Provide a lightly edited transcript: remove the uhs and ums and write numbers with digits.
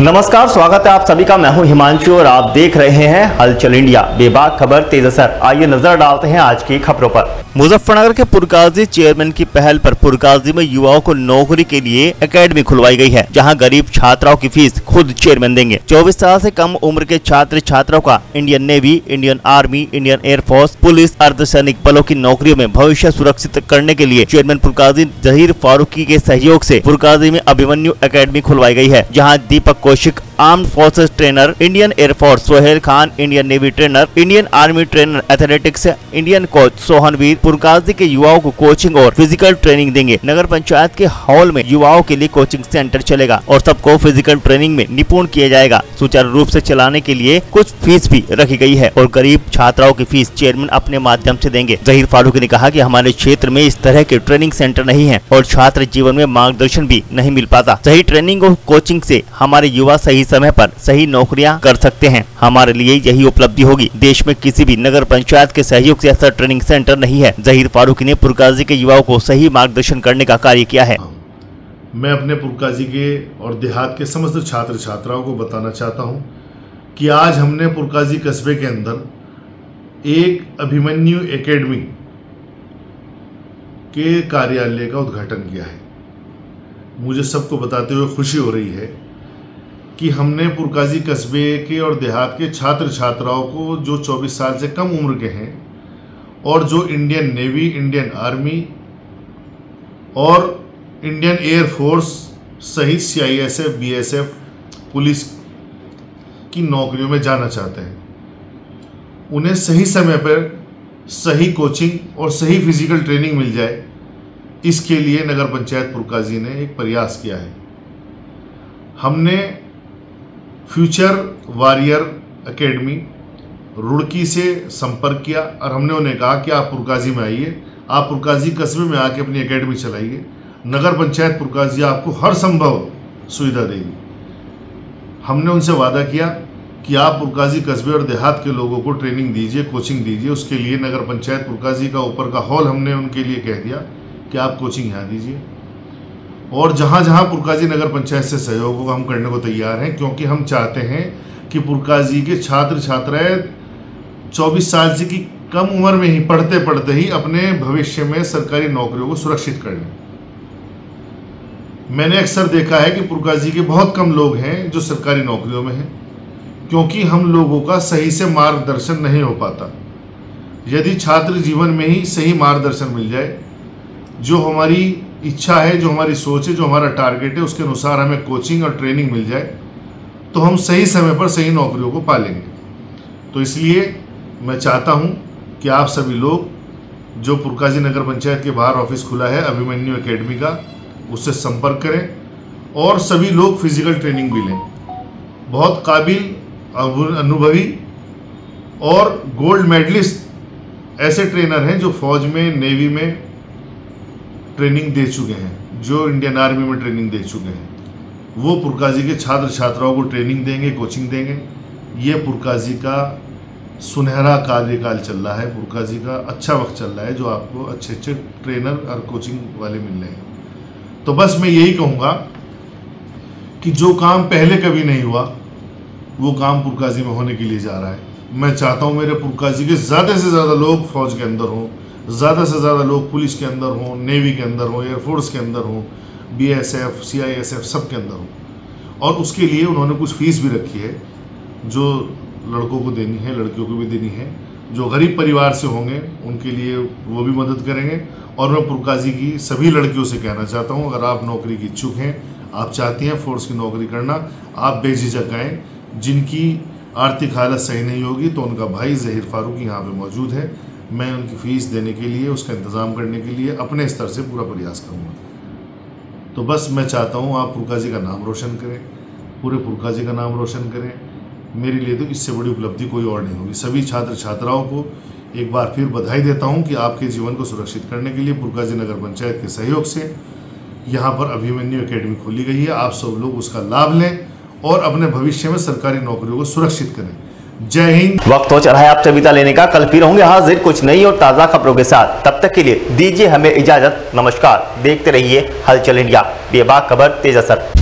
नमस्कार, स्वागत है आप सभी का। मैं हूं हिमांशु और आप देख रहे हैं हलचल इंडिया। बेबाक खबर तेज असर। आइए नजर डालते हैं आज की खबरों पर। मुजफ्फरनगर के पुरकाजी चेयरमैन की पहल पर पुरकाजी में युवाओं को नौकरी के लिए एकेडमी खुलवाई गई है, जहां गरीब छात्राओं की फीस खुद चेयरमैन देंगे। 24 साल से कम उम्र के छात्र छात्राओं का Indian navy, Indian army, Indian air force, police, अर्धसैनिक बलों की नौकरियों में भविष्य सुरक्षित करने के लिए चेयरमैन पुरकाजी जहीर फारूकी के सहयोग से पुरकाजी में अभिमन्यु एकेडमी खुलवाई गई है, जहाँ Deepak Kaushik armed forces trainer, Indian air force Sohail Khan Indian navy trainer, Indian army trainer athletics, Indian coach Sohanveer Purkazi के युवाओं को कोचिंग और फिजिकल ट्रेनिंग देंगे। नगर पंचायत के हॉल में युवाओं के लिए कोचिंग सेंटर चलेगा और सबको फिजिकल ट्रेनिंग में निपुण किया जाएगा। सुचारू रूप से चलाने के लिए कुछ फीस भी रखी गई है और गरीब छात्राओं की फीस चेयरमैन अपने माध्यम से देंगे। जहीर फारूकी ने कहा कि हमारे क्षेत्र में इस तरह के ट्रेनिंग सेंटर नहीं है और छात्र जीवन में मार्गदर्शन भी नहीं मिल पाता। सही ट्रेनिंग और कोचिंग से हमारे युवा सही समय पर सही नौकरियां कर सकते हैं। हमारे लिए यही उपलब्धि होगी। देश में किसी भी नगर पंचायत के सहयोग से ऐसा ट्रेनिंग सेंटर नहीं है। जहीर फारूकी ने पुरकाजी के युवाओं को सही मार्गदर्शन करने का कार्य किया है। मैं अपने पुरकाजी के और देहात के समस्त छात्र छात्राओं को बताना चाहता हूं कि आज हमने पुरकाजी कस्बे के अंदर एक अभिमन्यु एकेडमी के कार्यालय का उद्घाटन किया है। मुझे सबको बताते हुए खुशी हो रही है कि हमने पुरकाजी कस्बे के और देहात के छात्र छात्राओं को जो 24 साल से कम उम्र के हैं और जो इंडियन नेवी, इंडियन आर्मी और इंडियन एयरफोर्स सहित CISF, BSF, पुलिस की नौकरियों में जाना चाहते हैं, उन्हें सही समय पर सही कोचिंग और सही फिजिकल ट्रेनिंग मिल जाए, इसके लिए नगर पंचायत पुरकाजी ने एक प्रयास किया है। हमने फ्यूचर वॉरियर एकेडमी रुड़की से संपर्क किया और हमने उन्हें कहा कि आप पुरकाजी में आइए, आप पुरकाजी कस्बे में आके अपनी एकेडमी चलाइए। नगर पंचायत पुरकाजी आपको हर संभव सुविधा देगी। हमने उनसे वादा किया कि आप पुरकाजी कस्बे और देहात के लोगों को ट्रेनिंग दीजिए, कोचिंग दीजिए। उसके लिए नगर पंचायत पुरकाजी का ऊपर का हॉल हमने उनके लिए कह दिया कि आप कोचिंग यहाँ दीजिए। और जहाँ जहाँ पुरकाजी नगर पंचायत से सहयोग होगा हम करने को तैयार हैं, क्योंकि हम चाहते हैं कि पुरकाजी के छात्र छात्राएँ 24 साल से की कम उम्र में ही पढ़ते पढ़ते ही अपने भविष्य में सरकारी नौकरियों को सुरक्षित कर लें। मैंने अक्सर देखा है कि पुरकाजी के बहुत कम लोग हैं जो सरकारी नौकरियों में हैं, क्योंकि हम लोगों का सही से मार्गदर्शन नहीं हो पाता। यदि छात्र जीवन में ही सही मार्गदर्शन मिल जाए, जो हमारी इच्छा है, जो हमारी सोच है, जो हमारा टारगेट है, उसके अनुसार हमें कोचिंग और ट्रेनिंग मिल जाए, तो हम सही समय पर सही नौकरियों को पालेंगे। तो इसलिए मैं चाहता हूं कि आप सभी लोग, जो पुरकाजी नगर पंचायत के बाहर ऑफिस खुला है अभिमन्यु एकेडमी का, उससे संपर्क करें और सभी लोग फिजिकल ट्रेनिंग भी लें। बहुत काबिल, अनुभवी और गोल्ड मेडलिस्ट ऐसे ट्रेनर हैं जो फौज में, नेवी में ट्रेनिंग दे चुके हैं, जो इंडियन आर्मी में ट्रेनिंग दे चुके हैं। वो पुरकाजी के छात्र छात्राओं को ट्रेनिंग देंगे, कोचिंग देंगे। ये पुरकाजी का सुनहरा कार्यकाल चल रहा है, पुरकाजी का अच्छा वक्त चल रहा है, जो आपको अच्छे अच्छे ट्रेनर और कोचिंग वाले मिल रहे हैं। तो बस मैं यही कहूँगा कि जो काम पहले कभी नहीं हुआ, वो काम पुरकाजी में होने के लिए जा रहा है। मैं चाहता हूँ मेरे पुरकाजी के ज़्यादा से ज़्यादा लोग फौज के अंदर हों, ज़्यादा से ज़्यादा लोग पुलिस के अंदर हों, नेवी के अंदर हों, एयरफोर्स के अंदर हों, BSF, CISF सब के अंदर हों। और उसके लिए उन्होंने कुछ फीस भी रखी है, जो लड़कों को देनी है, लड़कियों को भी देनी है। जो गरीब परिवार से होंगे उनके लिए वो भी मदद करेंगे। और मैं पुरकाजी की सभी लड़कियों से कहना चाहता हूँ, अगर आप नौकरी की इच्छुक हैं, आप चाहती हैं फोर्स की नौकरी करना, आप बेझिझक आएँ। जिनकी आर्थिक हालत सही नहीं होगी तो उनका भाई जहीर फारूकी यहाँ पे मौजूद है। मैं उनकी फ़ीस देने के लिए, उसका इंतज़ाम करने के लिए अपने स्तर से पूरा प्रयास करूँगा। तो बस मैं चाहता हूँ आप पुरकाजी का नाम रोशन करें, पूरे पुरकाजी का नाम रोशन करें। मेरे लिए तो इससे बड़ी उपलब्धि कोई और नहीं होगी। सभी छात्र छात्राओं को एक बार फिर बधाई देता हूं कि आपके जीवन को सुरक्षित करने के लिए पुरकाजी नगर पंचायत के सहयोग से यहां पर अभिमन्यु एकेडमी खोली गई है। आप सब लोग उसका लाभ लें और अपने भविष्य में सरकारी नौकरियों को सुरक्षित करें। जय हिंद। वक्त हो चला है आपसे विदा लेने का। कल फिर होंगे हाजिर कुछ नई और ताज़ा खबरों के साथ। तब तक के लिए दीजिए हमें इजाजत। नमस्कार। देखते रहिए हलचल इंडिया, बेबाक खबर तेज असर।